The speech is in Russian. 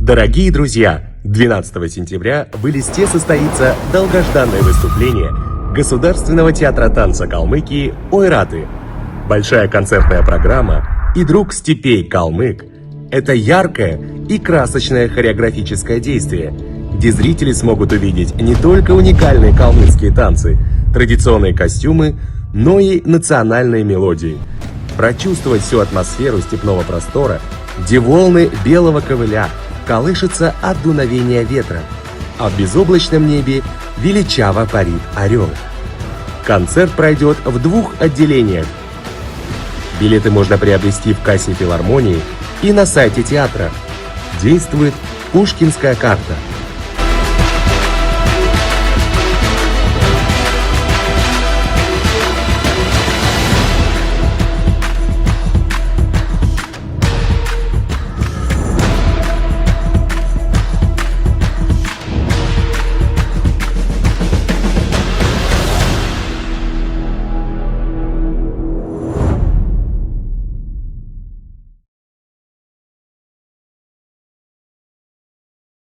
Дорогие друзья, 12 сентября в Элисте состоится долгожданное выступление Государственного театра танца Калмыкии Ойраты. Большая концертная программа и друг степей калмык – это яркое и красочное хореографическое действие, где зрители смогут увидеть не только уникальные калмыцкие танцы, традиционные костюмы, но и национальные мелодии. Прочувствовать всю атмосферу степного простора, где волны белого ковыля колышутся от дуновения ветра, а в безоблачном небе величаво парит орел. Концерт пройдет в 2 отделениях. Билеты можно приобрести в кассе филармонии и на сайте театра. Действует пушкинская карта.